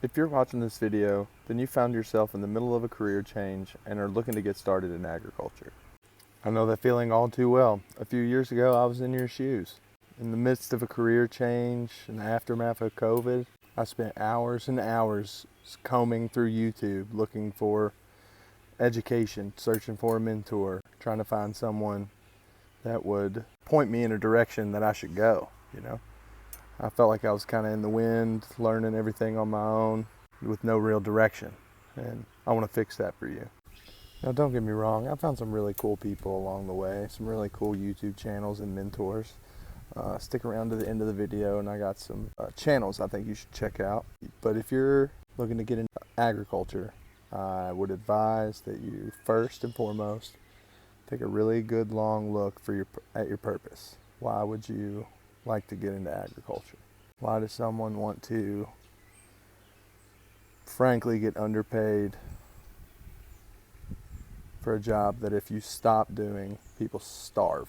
If you're watching this video, then you found yourself in the middle of a career change and are looking to get started in agriculture. I know that feeling all too well. A few years ago, I was in your shoes. In the midst of a career change, in the aftermath of COVID, I spent hours and hours combing through YouTube looking for education, searching for a mentor, trying to find someone that would point me in a direction that I should go, I felt like I was kind of in the wind, learning everything on my own with no real direction. And I want to fix that for you. Now, don't get me wrong, I found some really cool people along the way, some really cool YouTube channels and mentors. Stick around to the end of the video and I got some channels I think you should check out. But if you're looking to get into agriculture, I would advise that you first and foremost take a really good long look at your purpose. Why would you like to get into agriculture? Why does someone want to, frankly, get underpaid for a job that if you stop doing, people starve,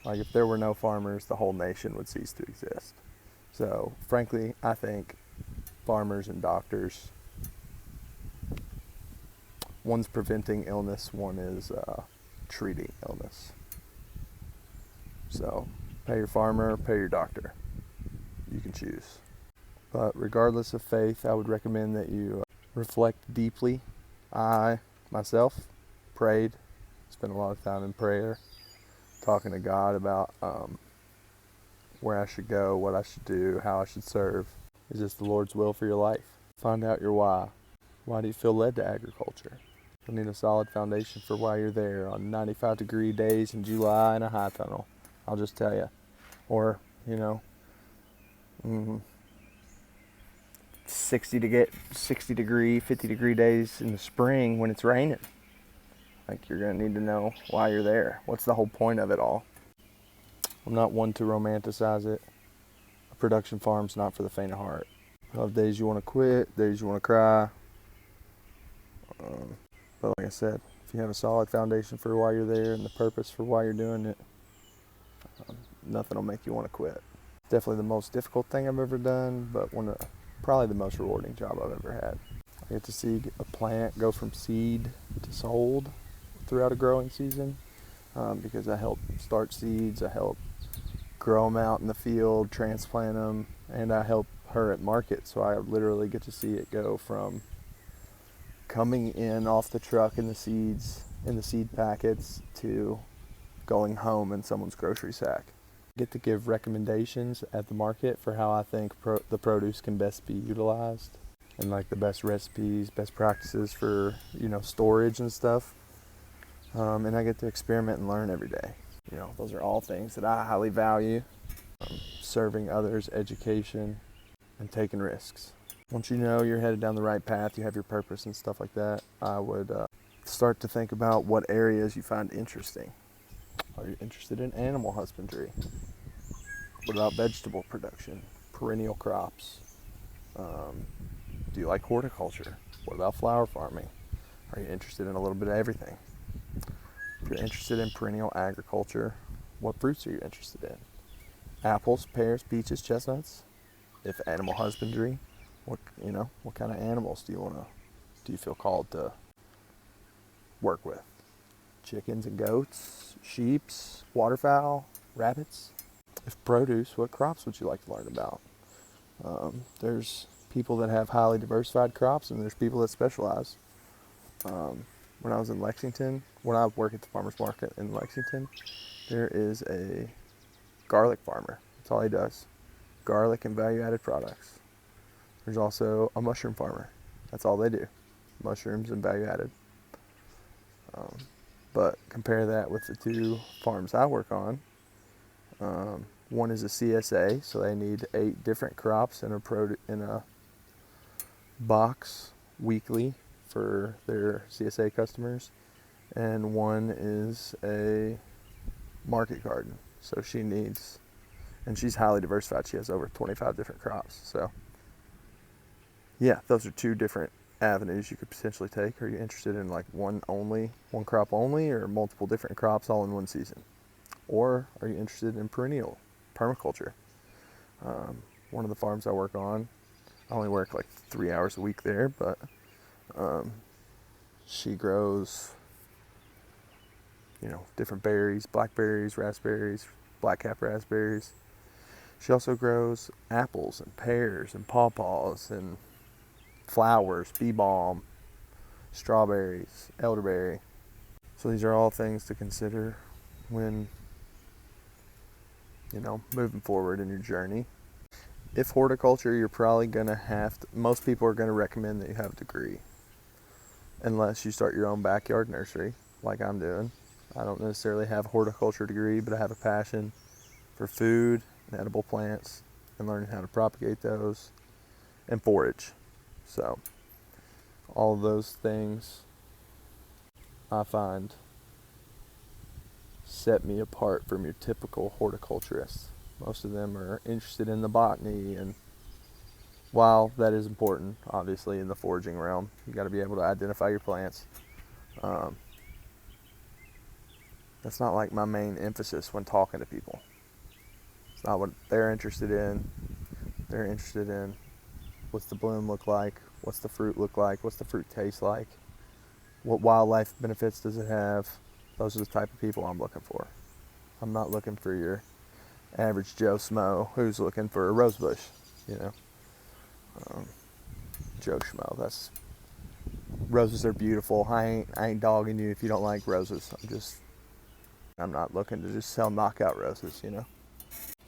Like if there were no farmers, the whole nation would cease to exist. So, frankly, I think farmers and doctors, one's preventing illness, one is treating illness. So, pay your farmer, pay your doctor. You can choose. But regardless of faith, I would recommend that you reflect deeply. I, myself, prayed, spent a lot of time in prayer, talking to God about where I should go, what I should do, how I should serve. Is this the Lord's will for your life? Find out your why. Why do you feel led to agriculture? You'll need a solid foundation for why you're there on 95-degree days in July in a high tunnel. I'll just tell you. Or, 60-degree, 50-degree days in the spring when it's raining. Like, you're going to need to know why you're there. What's the whole point of it all? I'm not one to romanticize it. A production farm's not for the faint of heart. You'll have days you want to quit, days you want to cry. But like I said, if you have a solid foundation for why you're there and the purpose for why you're doing it, nothing will make you want to quit. Definitely the most difficult thing I've ever done, but probably the most rewarding job I've ever had. I get to see a plant go from seed to sold throughout a growing season because I help start seeds, I help grow them out in the field, transplant them, and I help her at market. So I literally get to see it go from coming in off the truck in the seed packets to going home in someone's grocery sack. I get to give recommendations at the market for how I think the produce can best be utilized and like the best recipes, best practices for, storage and stuff. And I get to experiment and learn every day. Those are all things that I highly value. Serving others, education, and taking risks. Once you know you're headed down the right path, you have your purpose and stuff like that, I would start to think about what areas you find interesting. Are you interested in animal husbandry? What about vegetable production, perennial crops? Do you like horticulture? What about flower farming? Are you interested in a little bit of everything? If you're interested in perennial agriculture, what fruits are you interested in? Apples, pears, peaches, chestnuts? If animal husbandry, what kind of animals do you feel called to work with? Chickens and goats, sheep, waterfowl, rabbits? If produce, what crops would you like to learn about? There's people that have highly diversified crops and there's people that specialize. When I was in Lexington, when I work at the farmer's market in Lexington, there is a garlic farmer. That's all he does. Garlic and value-added products. There's also a mushroom farmer. That's all they do. Mushrooms and value-added. But compare that with the two farms I work on. One is a CSA, so they need 8 different crops in a box weekly for their CSA customers. And one is a market garden. So she's highly diversified. She has over 25 different crops. So yeah, those are 2 different avenues you could potentially take. Are you interested in like one crop only, or multiple different crops all in one season? Or are you interested in perennial permaculture? One of the farms I work on, I only work like 3 hours a week there, but she grows, different berries, blackberries, raspberries, blackcap raspberries. She also grows apples and pears and pawpaws and flowers, bee balm, strawberries, elderberry. So these are all things to consider when, moving forward in your journey. If horticulture, you're probably going to most people are going to recommend that you have a degree, unless you start your own backyard nursery like I'm doing. I don't necessarily have a horticulture degree, but I have a passion for food and edible plants and learning how to propagate those and forage. So all of those things I find set me apart from your typical horticulturist. Most of them are interested in the botany, and while that is important, obviously, in the foraging realm, you got to be able to identify your plants. That's not like my main emphasis when talking to people. It's not what they're interested in. They're interested in what's the bloom look like, what's the fruit look like, what's the fruit taste like, what wildlife benefits does it have. Those are the type of people I'm looking for. I'm not looking for your average Joe Schmo who's looking for a rose bush, Joe Schmo. Roses are beautiful. I ain't dogging you if you don't like roses. I'm not looking to just sell knockout roses,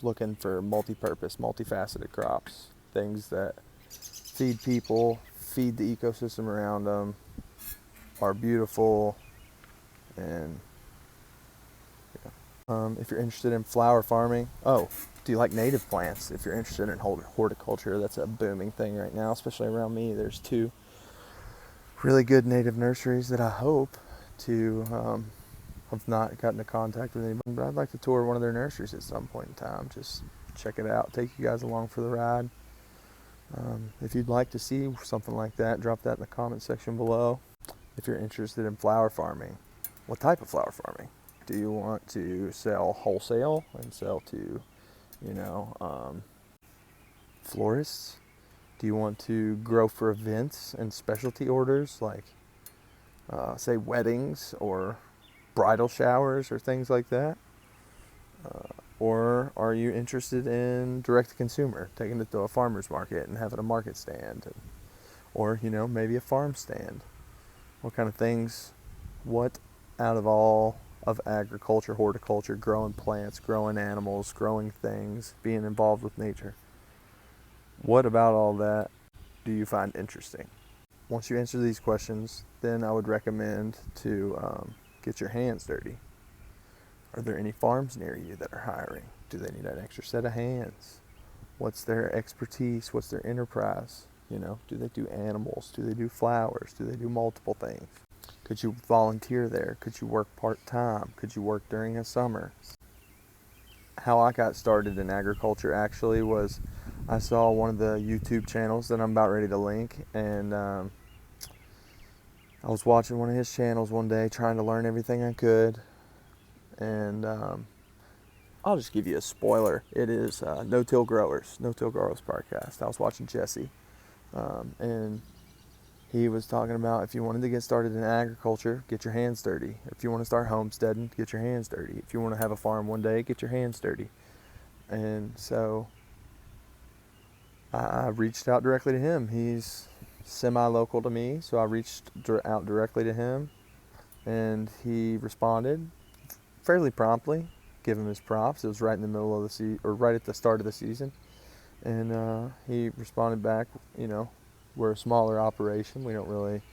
Looking for multi-purpose, multifaceted crops, things that feed people, feed the ecosystem around them, are beautiful, and if you're interested in flower farming, do you like native plants? If you're interested in horticulture, that's a booming thing right now, especially around me. There's 2 really good native nurseries that I hope to have not gotten into contact with anybody, but I'd like to tour one of their nurseries at some point in time. Just check it out, take you guys along for the ride. If you'd like to see something like that, drop that in the comment section below. If you're interested in flower farming, what type of flower farming? Do you want to sell wholesale and sell to, florists? Do you want to grow for events and specialty orders like, say, weddings or bridal showers or things like that? Or are you interested in direct-to-consumer, taking it to a farmer's market and having a market stand? Or, maybe a farm stand? What kind of things, what out of all of agriculture, horticulture, growing plants, growing animals, growing things, being involved with nature, what about all that do you find interesting? Once you answer these questions, then I would recommend to get your hands dirty. Are there any farms near you that are hiring? Do they need an extra set of hands? What's their expertise? What's their enterprise? Do they do animals? Do they do flowers? Do they do multiple things? Could you volunteer there? Could you work part-time? Could you work during a summer? How I got started in agriculture actually was I saw one of the YouTube channels that I'm about ready to link, and I was watching one of his channels one day trying to learn everything I could, and I'll just give you a spoiler. It is No-Till Growers podcast. I was watching Jesse, and he was talking about if you wanted to get started in agriculture, get your hands dirty. If you want to start homesteading, get your hands dirty. If you want to have a farm one day, get your hands dirty. And so I reached out directly to him. He's semi-local to me, so I reached out directly to him, and he responded fairly promptly. Give him his props. It was right in the middle of the season, or right at the start of the season, and he responded back. We're a smaller operation. We don't really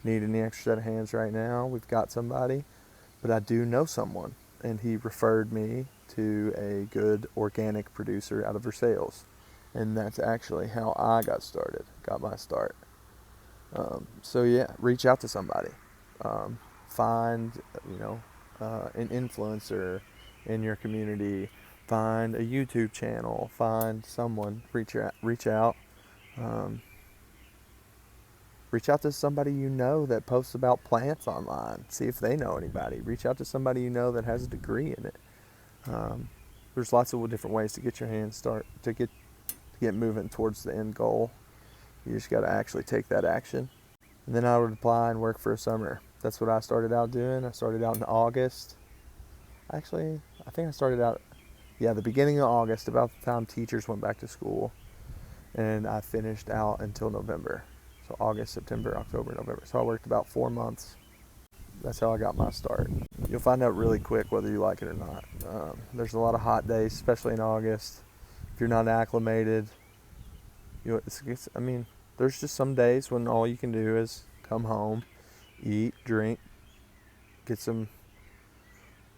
need any extra set of hands right now. We've got somebody, but I do know someone, and he referred me to a good organic producer out of Versailles, and that's actually how I got my start. So yeah, reach out to somebody. Find, an influencer in your community. Find a YouTube channel. Find someone. Reach out. Reach out to somebody that posts about plants online. See if they know anybody. Reach out to somebody that has a degree in it. There's lots of different ways to get your hands to get moving towards the end goal. You just got to actually take that action. And then I would apply and work for a summer. That's what I started out doing. I started out in August. Actually, I think I started out, the beginning of August, about the time teachers went back to school. And I finished out until November. So August, September, October, November. So I worked about 4 months. That's how I got my start. You'll find out really quick whether you like it or not. There's a lot of hot days, especially in August. If you're not acclimated, there's just some days when all you can do is come home, eat, drink, get some,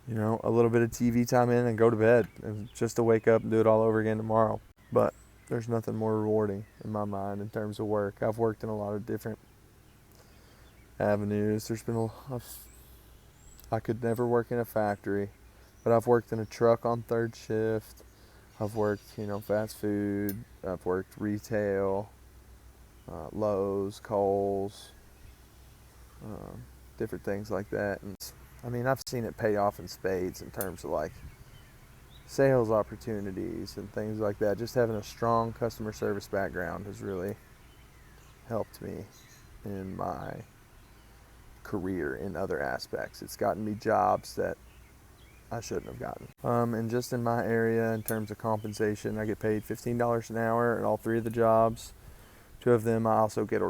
a little bit of TV time in and go to bed, and just to wake up and do it all over again tomorrow. But there's nothing more rewarding in my mind in terms of work. I've worked in a lot of different avenues. I could never work in a factory, but I've worked in a truck on third shift. I've worked, fast food. I've worked retail, Lowe's, Kohl's, different things like that. And I've seen it pay off in spades in terms of like sales opportunities and things like that. Just having a strong customer service background has really helped me in my career in other aspects. It's gotten me jobs that I shouldn't have gotten. And just in my area, in terms of compensation, I get paid $15 an hour at all 3 of the jobs. 2 of them I also get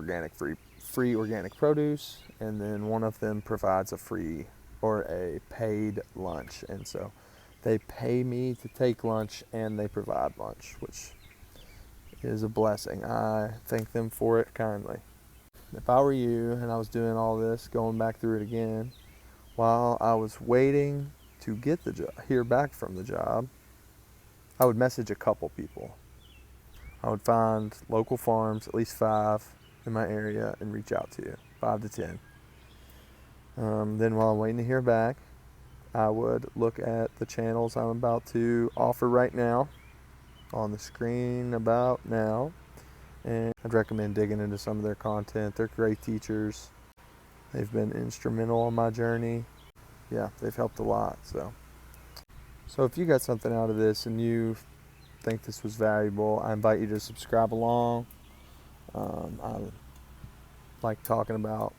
free organic produce, and then 1 of them provides a free or a paid lunch. And so they pay me to take lunch and they provide lunch, which is a blessing. I thank them for it kindly. If I were you and I was doing all this, going back through it again, while I was waiting to get the job, hear back from the job, I would message a couple people. I would find local farms, at least 5 in my area, and reach out to 5 to 10. Then while I'm waiting to hear back, I would look at the channels I'm about to offer right now on the screen about now, and I'd recommend digging into some of their content. They're great teachers. They've been instrumental on my journey. Yeah, they've helped a lot. So if you got something out of this and you think this was valuable, I invite you to subscribe along. I like talking about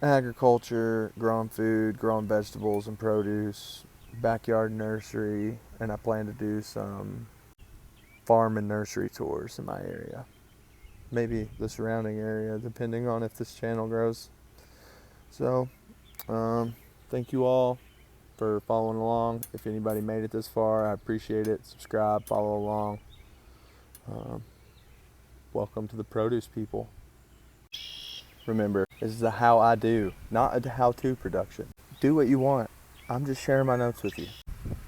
agriculture, growing food, growing vegetables and produce, backyard nursery, and I plan to do some farm and nursery tours in my area. Maybe the surrounding area, depending on if this channel grows. So, thank you all for following along. If anybody made it this far, I appreciate it. Subscribe, follow along. Welcome to the produce people. Remember, this is a how I do, not a how-to production. Do what you want. I'm just sharing my notes with you.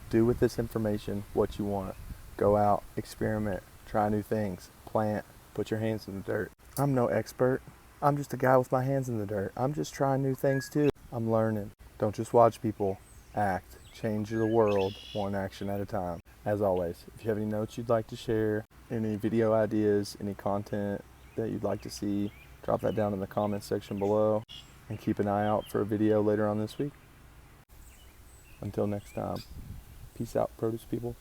Do with this information what you want. Go out, experiment, try new things, plant, put your hands in the dirt. I'm no expert. I'm just a guy with my hands in the dirt. I'm just trying new things too. I'm learning. Don't just watch people act. Change the world one action at a time. As always, if you have any notes you'd like to share, any video ideas, any content that you'd like to see, drop that down in the comments section below, and keep an eye out for a video later on this week. Until next time, peace out, produce people.